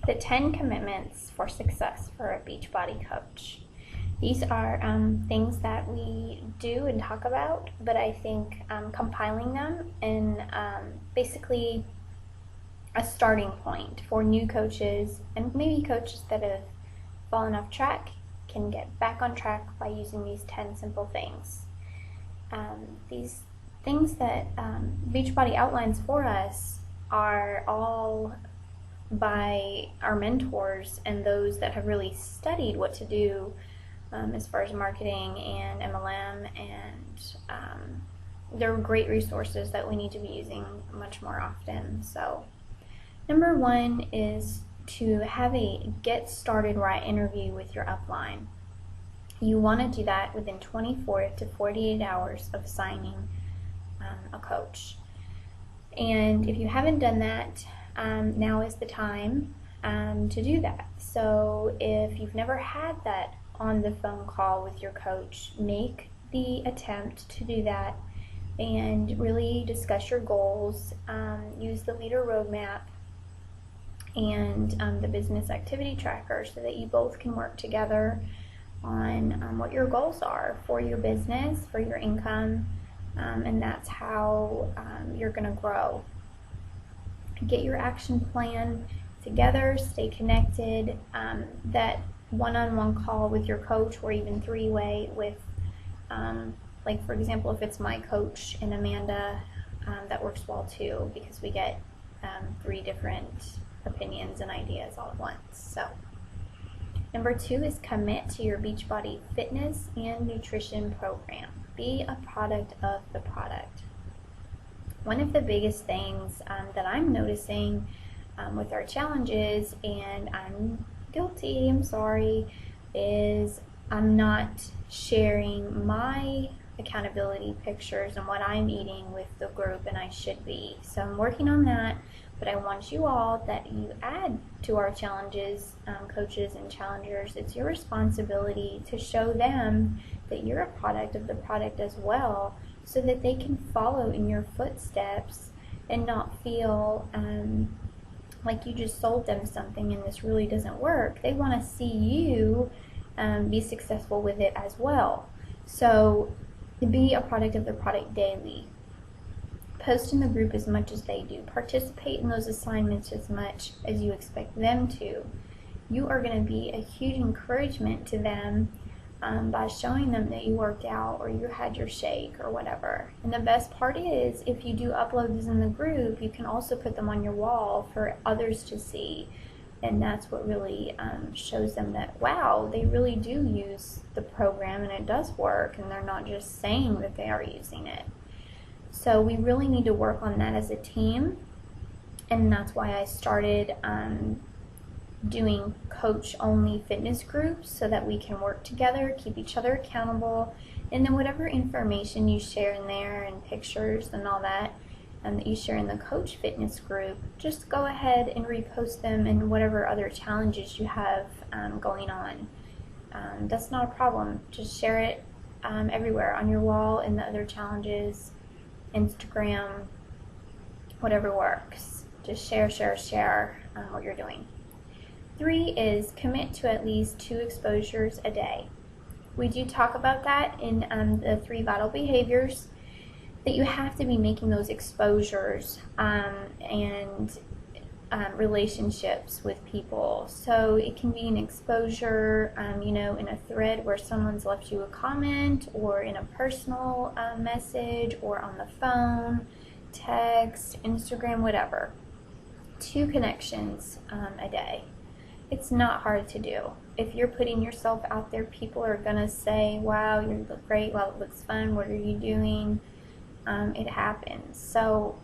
The 10 commitments for success for a Beachbody coach. These are things that we do and talk about, but I think compiling them in basically a starting point for new coaches and maybe coaches that have fallen off track can get back on track by using these 10 simple things. These things that Beachbody outlines for us are all by our mentors and those that have really studied what to do as far as marketing and MLM, and they're great resources that we need to be using much more often. So number one is to have a get started right interview with your upline. You want to do that within 24 to 48 hours of signing a coach. And if you haven't done that, now is the time to do that. So if you've never had that on the phone call with your coach, make the attempt to do that and really discuss your goals. Use the leader roadmap and the business activity tracker so that you both can work together on what your goals are for your business, for your income, and that's how you're going to grow. Get your action plan together, stay connected. That one-on-one call with your coach, or even three-way with, like for example, if it's my coach and Amanda, that works well too, because we get 3 different opinions and ideas all at once. So number 2 is commit to your Beachbody fitness and nutrition program. Be a product of the product. One of the biggest things that I'm noticing with our challenges, and I'm guilty, I'm sorry, is I'm not sharing my accountability pictures and what I'm eating with the group, and I should be. So I'm working on that, but I want you all that you add to our challenges, coaches and challengers, it's your responsibility to show them that you're a product of the product as well, so that they can follow in your footsteps and not feel like you just sold them something and this really doesn't work. They want to see you be successful with it as well. So be a product of the product daily. Post in the group as much as they do. Participate in those assignments as much as you expect them to. You are going to be a huge encouragement to them by showing them that you worked out or you had your shake or whatever. And the best part is, if you do upload these in the group, you can also put them on your wall for others to see. And that's what really shows them that, wow, they really do use the program and it does work, and they're not just saying that they are using it. So we really need to work on that as a team, and that's why I started doing coach-only fitness groups, so that we can work together, keep each other accountable, and then whatever information you share in there and pictures and all that that you share in the coach fitness group, just go ahead and repost them in whatever other challenges you have going on. That's not a problem. Just share it everywhere, on your wall, in the other challenges, Instagram, whatever works. Just share what you're doing. 3 is commit to at least 2 exposures a day. We do talk about that in the 3 vital behaviors, that you have to be making those exposures and relationships with people. So it can be an exposure, in a thread where someone's left you a comment, or in a personal message, or on the phone, text, Instagram, whatever. 2 connections a day. It's not hard to do. If you're putting yourself out there, people are going to say, wow, you look great, wow, it looks fun, what are you doing? It happens. So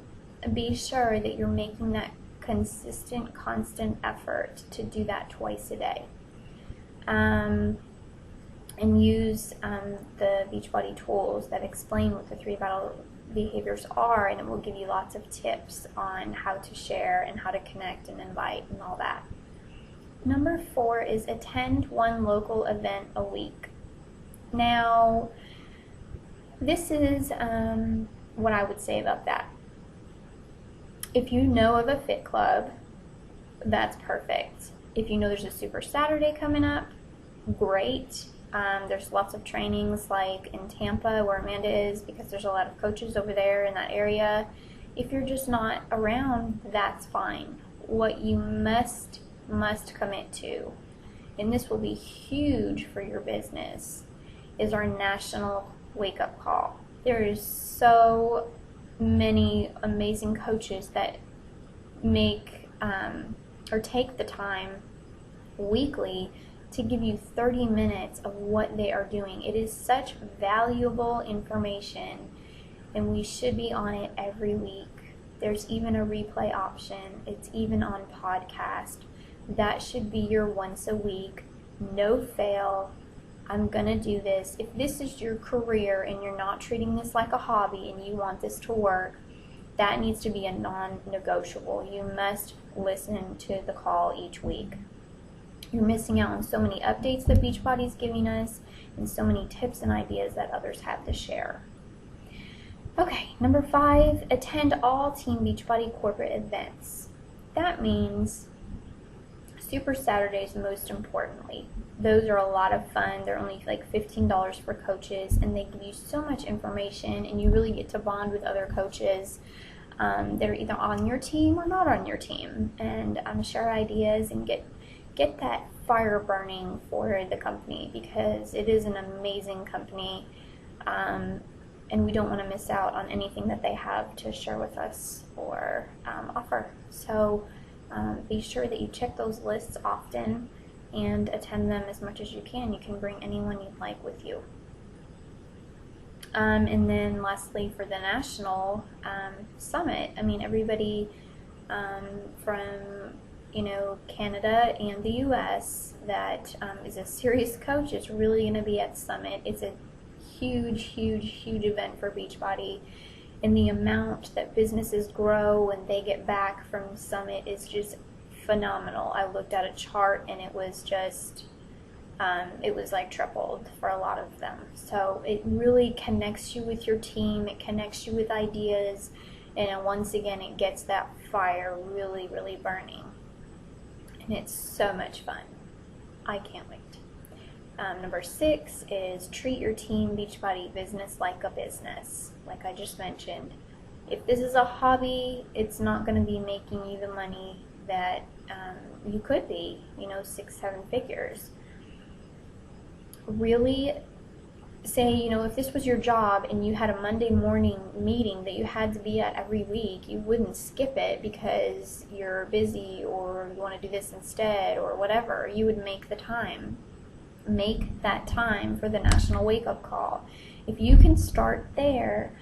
be sure that you're making that consistent, constant effort to do that twice a day. And use the Beachbody tools that explain what the 3 vital behaviors are, and it will give you lots of tips on how to share and how to connect and invite and all that. Number 4 is attend 1 local event a week. Now, this is what I would say about that. If you know of a fit club that's perfect. If you know there's a Super Saturday coming up, great. There's lots of trainings like in Tampa where Amanda is, because there's a lot of coaches over there in that area. If you're just not around, that's fine. What you must commit to, and this will be huge for your business, is our national wake-up call. There is so many amazing coaches that make or take the time weekly to give you 30 minutes of what they are doing. It is such valuable information, and we should be on it every week. There's even a replay option. It's even on podcast. That should be your once a week, no fail. I'm gonna do this. If this is your career and you're not treating this like a hobby and you want this to work, that needs to be a non-negotiable. You must listen to the call each week. You're missing out on so many updates that Beachbody is giving us, and so many tips and ideas that others have to share. Okay, number 5, attend all Team Beachbody corporate events. That means Super Saturdays most importantly. Those are a lot of fun. They're only like $15 for coaches, and they give you so much information, and you really get to bond with other coaches. They're either on your team or not on your team, and share ideas and get that fire burning for the company, because it is an amazing company, and we don't want to miss out on anything that they have to share with us or offer. So be sure that you check those lists often and attend them as much as you can. You can bring anyone you'd like with you. And then lastly, for the national summit, everybody from Canada and the US that is a serious coach is really going to be at Summit. It's a huge event for Beachbody, and the amount that businesses grow when they get back from Summit is just phenomenal. I looked at a chart, and it was just it was like tripled for a lot of them. So it really connects you with your team, it connects you with ideas, and once again it gets that fire really burning. And it's so much fun. I can't wait. Number 6 is treat your Team Beachbody business like a business. Like I just mentioned, if this is a hobby, it's not going to be making you the money that you could be, 6-7 figures. Really say, if this was your job and you had a Monday morning meeting that you had to be at every week, you wouldn't skip it because you're busy or you want to do this instead or whatever. You would make the time. Make that time for the national wake-up call. If you can start there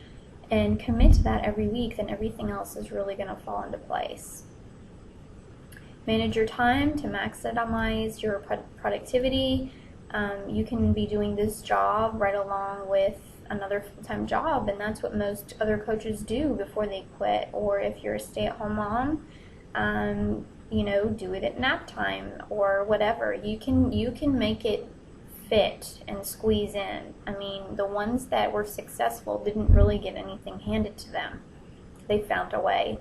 and commit to that every week, then everything else is really going to fall into place. Manage your time to maximize your productivity. You can be doing this job right along with another full-time job, and that's what most other coaches do before they quit. Or if you're a stay-at-home mom, do it at nap time or whatever. You can make it fit and squeeze in. The ones that were successful didn't really get anything handed to them. They found a way.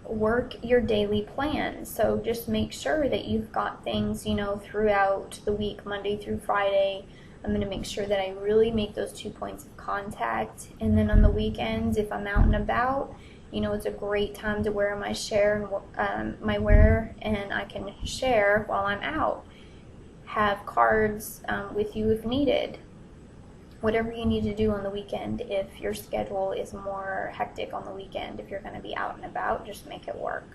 Work your daily plan. So just make sure that you've got things, throughout the week, Monday through Friday. I'm going to make sure that I really make those 2 points of contact. And then on the weekends, if I'm out and about, it's a great time to wear my my wear, and I can share while I'm out. Have cards with you if needed. Whatever you need to do on the weekend, if your schedule is more hectic on the weekend, if you're going to be out and about, just make it work.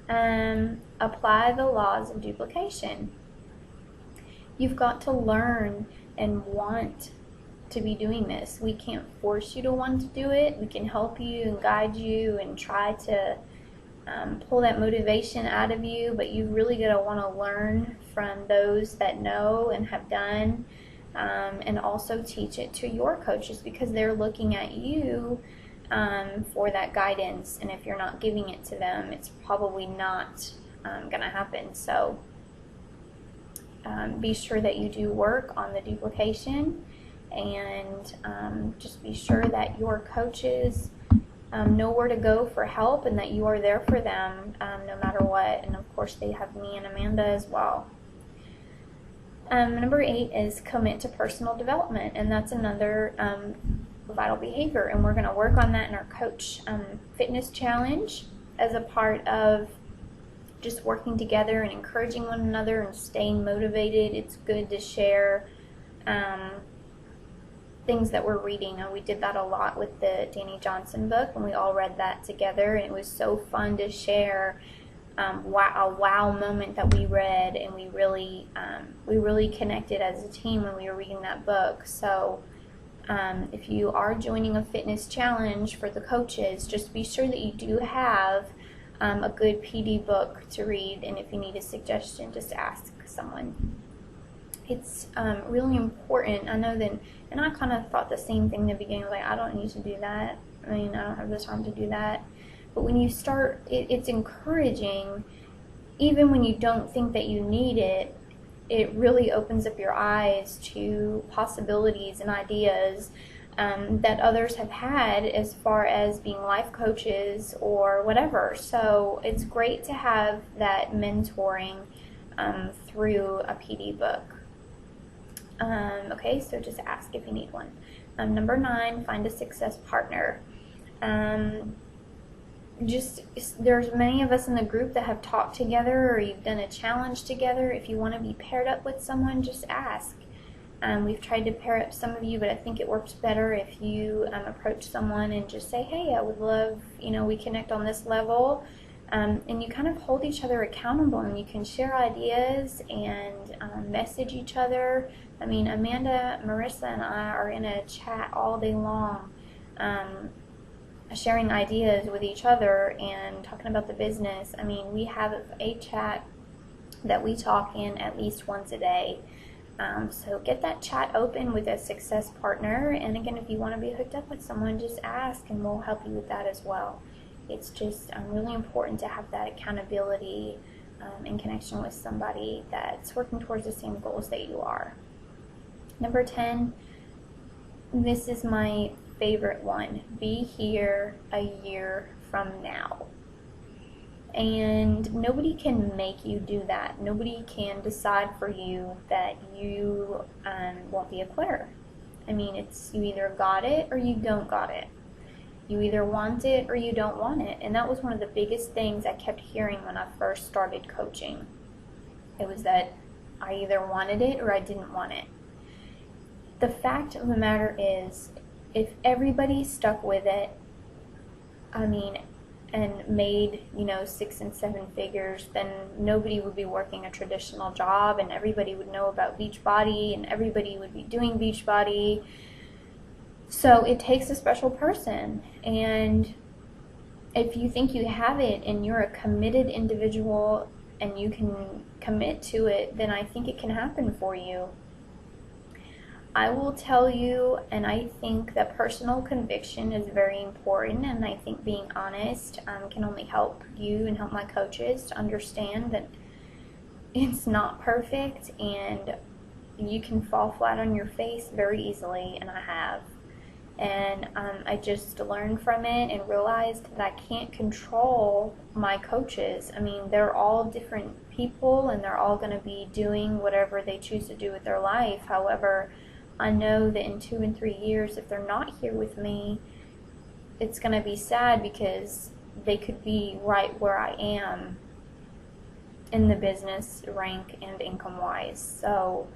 Apply the laws of duplication. You've got to learn and want to be doing this. We can't force you to want to do it. We can help you and guide you and try to pull that motivation out of you, but you really got to want to learn from those that know and have done. And also teach it to your coaches, because they're looking at you for that guidance, and if you're not giving it to them, it's probably not going to happen. So be sure that you do work on the duplication, and just be sure that your coaches know where to go for help, and that you are there for them no matter what. And of course, they have me and Amanda as well. Number 8 is commit to personal development, and that's another vital behavior, and we're going to work on that in our coach fitness challenge as a part of just working together and encouraging one another and staying motivated. It's good to share things that we're reading. We did that a lot with the Danny Johnson book, and we all read that together, and it was so fun to share a wow moment that we read, and we really connected as a team when we were reading that book. So if you are joining a fitness challenge for the coaches, just be sure that you do have a good PD book to read, and if you need a suggestion, just ask someone. It's really important. I know that, and I kind of thought the same thing in the beginning, like, I don't need to do that. I mean, I don't have the time to do that. But when you start, it's encouraging, even when you don't think that you need it. It really opens up your eyes to possibilities and ideas that others have had as far as being life coaches or whatever. So it's great to have that mentoring through a PD book. Okay, so just ask if you need one. Number 9, find a success partner. There's many of us in the group that have talked together, or you've done a challenge together. If you want to be paired up with someone, just ask. We've tried to pair up some of you, but I think it works better if you approach someone and just say, hey, I would love, we connect on this level. And you kind of hold each other accountable, and you can share ideas and message each other. I mean, Amanda, Marissa, and I are in a chat all day long, sharing ideas with each other and talking about the business. I mean, we have a chat that we talk in at least once a day. So get that chat open with a success partner. And again, if you want to be hooked up with someone, just ask, and we'll help you with that as well. It's just really important to have that accountability in connection with somebody that's working towards the same goals that you are. Number 10, this is my favorite one. Be here a year from now. And nobody can make you do that. Nobody can decide for you that you won't be a quitter. I mean, it's you either got it or you don't got it. You either want it or you don't want it. And that was one of the biggest things I kept hearing when I first started coaching. It was that I either wanted it or I didn't want it. The fact of the matter is, if everybody stuck with it, and made, 6 and 7 figures, then nobody would be working a traditional job, and everybody would know about Beachbody, and everybody would be doing Beachbody. So it takes a special person, and if you think you have it and you're a committed individual and you can commit to it, then I think it can happen for you. I will tell you, and I think that personal conviction is very important, and I think being honest can only help you and help my coaches to understand that it's not perfect, and you can fall flat on your face very easily, and I have. And I just learned from it and realized that I can't control my coaches. I mean, they're all different people, and they're all going to be doing whatever they choose to do with their life. However, I know that in 2 and 3 years, if they're not here with me, it's going to be sad, because they could be right where I am in the business rank and income-wise. So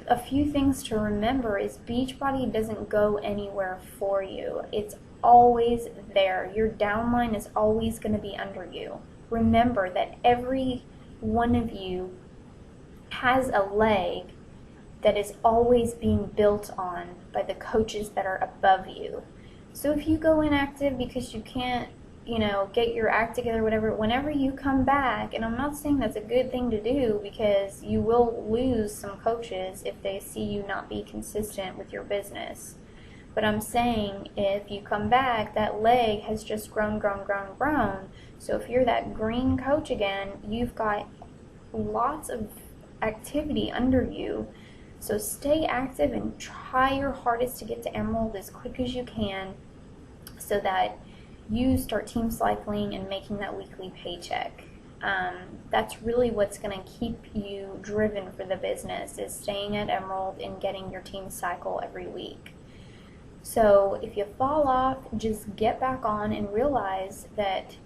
a few things to remember is Beachbody doesn't go anywhere for you. It's always there. Your downline is always going to be under you. Remember that every one of you has a leg that is always being built on by the coaches that are above you. So if you go inactive because you can't, get your act together, whatever, whenever you come back, and I'm not saying that's a good thing to do, because you will lose some coaches if they see you not be consistent with your business. But I'm saying if you come back, that leg has just grown. So if you're that green coach again, you've got lots of activity under you. So stay active and try your hardest to get to Emerald as quick as you can. so that you start team cycling and making that weekly paycheck. That's really what's going to keep you driven for the business, is staying at Emerald and getting your team cycle every week. So if you fall off, just get back on and realize that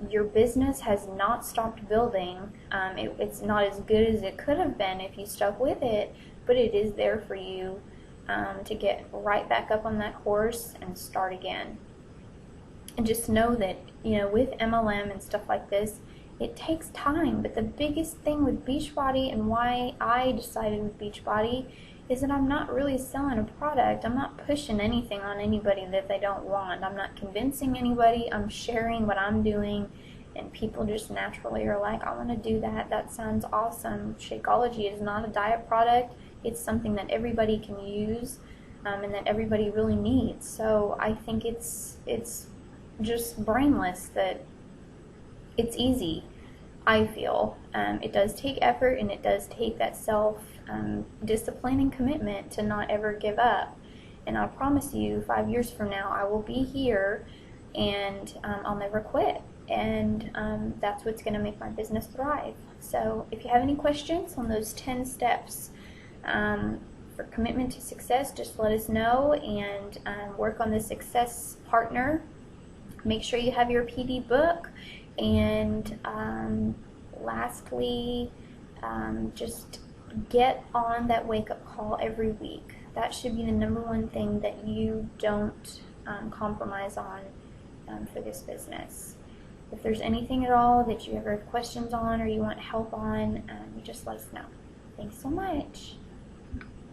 your business has not stopped building. It's not as good as it could have been if you stuck with it, but it is there for you to get right back up on that horse and start again. And just know that, with MLM and stuff like this, it takes time. But the biggest thing with Beachbody, and why I decided with Beachbody, is that I'm not really selling a product. I'm not pushing anything on anybody that they don't want. I'm not convincing anybody. I'm sharing what I'm doing, and people just naturally are like, I want to do that. That sounds awesome. Shakeology is not a diet product. It's something that everybody can use, and that everybody really needs. So I think it's just brainless that it's easy, I feel. It does take effort, and it does take that self-discipline and commitment to not ever give up. And I promise you, 5 years from now, I will be here, and I'll never quit. And that's what's going to make my business thrive. So if you have any questions on those 10 steps for commitment to success, just let us know, and work on the success partner. Make sure you have your PD book. And lastly, just get on that wake-up call every week. That should be the number one thing that you don't compromise on for this business. If there's anything at all that you ever have questions on or you want help on, you just let us know. Thanks so much.